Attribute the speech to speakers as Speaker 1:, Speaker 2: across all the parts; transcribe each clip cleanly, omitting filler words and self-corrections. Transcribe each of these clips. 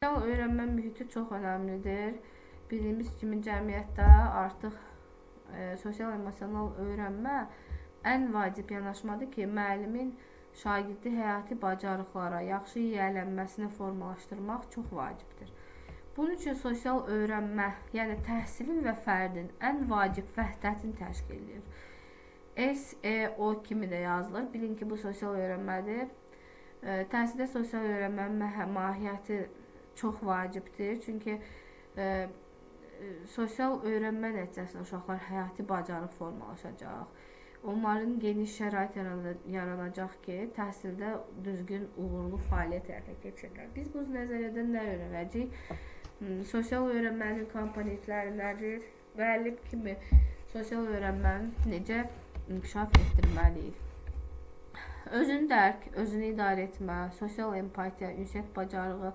Speaker 1: Sosial öyrənmə mühiti çox önəmlidir. Bildiyimiz kimi cəmiyyətdə artıq sosial-emosional öyrənmə ən vacib yanaşmadır ki, müəllimin şagirdi həyati bacarıqlara, yaxşı yiyələnməsinə formalaşdırmaq çox vacibdir. Bunun üçün sosial öyrənmə, yəni təhsilin və fərdin ən vacib vəhdətini təşkil edir. SEO kimi də yazılır. Bilin ki, bu sosial öyrənmədir. Təhsildə sosial öyrənmənin mahiyyəti çox vacibdir. Çünki sosial öyrənmə nəticəsində uşaqlar həyati bacarıq formalaşacaq. Onların geniş şərait yaranacaq ki, təhsildə düzgün, uğurlu fəaliyyət həyata keçirirlər. Biz bu nəzəriyyədən nə öyrənəcəyik? Sosial öyrənmənin komponentləri nədir? Müəllim kimi sosial öyrənməni necə inkişaf etdirməliyik? Özünü dərk, özünü idarə etmə, sosial empatiya, ünsiyyət bacarığı,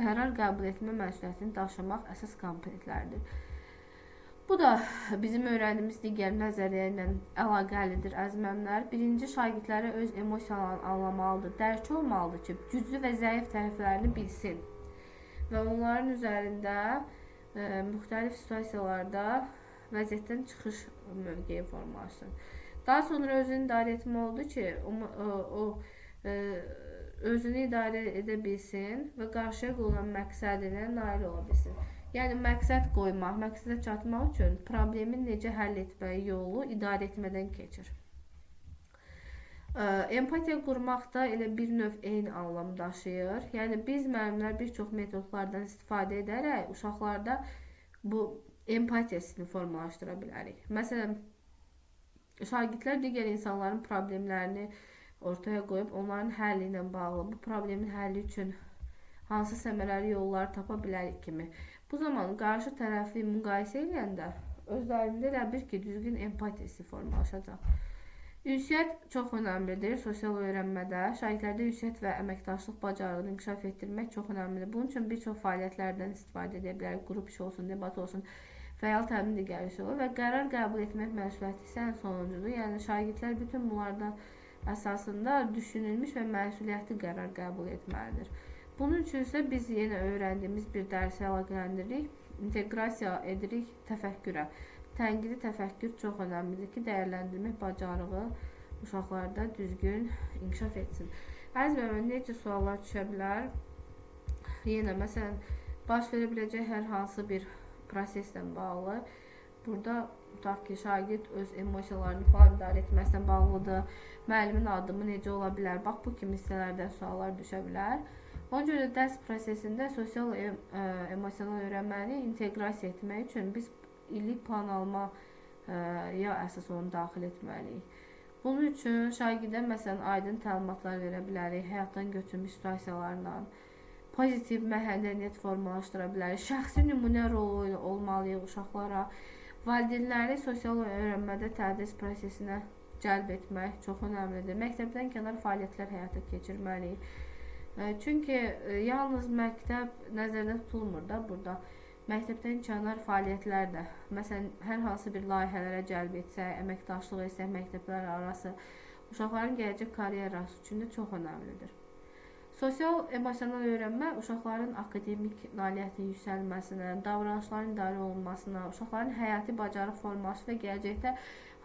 Speaker 1: qərar qəbul etmə məsuliyyətini daşımaq əsas komponentlərdir. Bu da bizim öyrəndiyimiz digər nəzəriyyə ilə əlaqəlidir əzmənlər. Birinci, şagirdləri öz emosiyalarını anlamalıdır, dərk olmalıdır ki, güclü və zəif tərəflərini bilsin və onların üzərində müxtəlif situasiyalarda vəziyyətdən çıxış mövqeyi formalaşsın. Daha sonra özünü idarə etməlidir ki, özünü idarə edə bilsin və qarşıya qoyulan məqsədinə nail ola bilsin. Yəni məqsəd qoymaq, məqsədə çatmaq üçün problemin necə həll etməyi yolu idarə etmədən keçir. Empatiya qurmaq da elə bir növ eyni anlam daşıyır. Yəni biz müəllimlər bir çox metodlardan istifadə edərək uşaqlarda bu empatiya hissini formalaşdıra bilərik. Məsələn, şagirdlər digər insanların problemlərini ortaya qoyub onların həlli ilə bağlı, bu problemin həlli üçün hansı səmərəli yolları tapa bilərik kimi. Bu zaman qarşı tərəfi müqayisə edəndə özlərində elə bir ki, düzgün empatiya hissi formalaşacaq. Ünsiyyət çox önəmlidir sosial öyrənmədə. Şagirdlərdə ünsiyyət və əməkdaşlıq bacarığını inkişaf etdirmək çox önəmlidir. Bunun üçün bir çox fəaliyyətlərdən istifadə edə bilərik. Qrup işi olsun, debat olsun, fəal təmin digər işi olur və qərar qəbul etmək məsuliyyəti isə ən sonuncudur. Yəni şagirdlər bütün bunlardan əsasında düşünülmüş və məsuliyyətli qərar qəbul etməlidir. Bunun üçün isə biz yenə öyrəndiyimiz bir dərsi əlaqələndiririk, inteqrasiya edirik təfəkkürə. Tənqidi təfəkkür çox önəmlidir ki, dəyərləndirmək bacarığı uşaqlarda düzgün inkişaf etsin. Əzbərə necə suallar düşə bilər? Yenə məsələn, baş verə biləcək hər hansı bir proseslə bağlı. Burada tutaq ki, şagird öz emosiyalarını falan idarə etməsinə bağlıdır. Müəllimin addımı necə ola bilər? Bax, bu kimi hissələrdən suallar düşə bilər. Ona görə də dərs prosesində sosial emosional öyrənməni inteqrasiya etmək üçün biz illik plan almaya əsas onu daxil etməliyik. Bunun üçün şagirdə məsələn aydın təlimatlar verə bilərik, həyatdan götürmüş situasiyalarla, pozitiv mədəniyyət formalaşdıra bilərik, şəxsi nümunə rolu olmalıyıq uşaqlara, valideynləri sosial öyrənmədə tədris prosesinə cəlb etmək çox önəmlidir. Məktəbdən kənar fəaliyyətlər həyata keçirməliyik. Çünki yalnız məktəb nəzərdə tutulmur da burada. Məktəbdən kənar fəaliyyətlər də, məsələn, hər hansı bir layihələrə cəlb etsək, əməkdaşlıq etsək, məktəblər arası uşaqların gələcək karyerası üçün də çox önəmlidir. Sosial emosional öyrənmə uşaqların akademik nailiyyətinin yüksəlməsinə, davranışların idarə olunmasına, uşaqların həyati bacarıq forması və gələcəkdə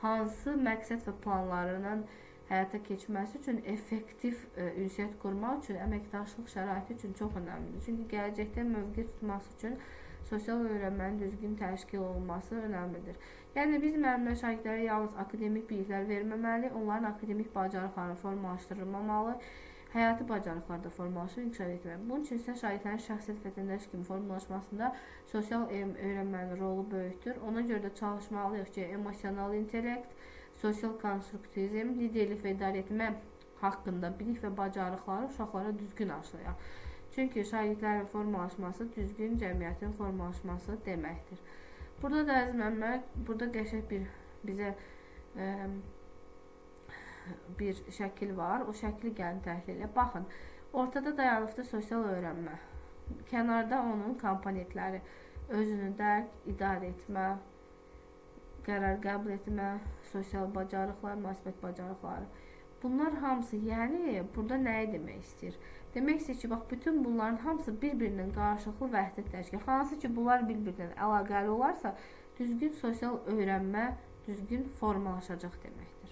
Speaker 1: hansı məqsəd və planlarının həyata keçməsi üçün effektiv ünsiyyət qurmaq üçün əməkdaşlıq şəraiti üçün çox önəmlidir. Çünki gələcəkdə mövqe tutması üçün sosial öyrənmənin düzgün təşkil olunması önəmlidir. Yəni biz müəllimlər şagirdlərə yalnız akademik biliklər verməməli, onların akademik bacarıqlarını formalaşdırmamalı, həyati bacarıqlarda formalaşıb inkişaf etməli. Bunun üçün isə şagirdlərin şəxsiyyət vətəndaş kimi formalaşmasında sosial öyrənmənin rolu böyükdür. Ona görə də çalışmalıyıq ki, emosional intellekt, sosial konstruktivizm, liderlik və idarə etmə haqqında bilik və bacarıqları uşaqlara düzgün aşılayaq. Çünki şagirdlərin formalaşması düzgün cəmiyyətin formalaşması deməkdir. Burada da əzmənlər, burada qəşəng bizə bir şəkil var. O şəkli gəlin təhlil elə. Baxın, ortada dayanıqlı sosial öyrənmə. Kənarda onun komponentləri, özünü dərk, idarə etmə, qərar qəbul etmə, sosial bacarıqlar, münasibət bacarıqları. Bunlar hamısı, yəni burada nəyi demək istəyir? Demək istəyir ki, bax, bütün bunların hamısı bir-birinin qarşılıqlı vəhdət təşkil. Hansı ki, bunlar bir-birindən əlaqəli olarsa, düzgün sosial öyrənmə düzgün formalaşacaq deməkdir.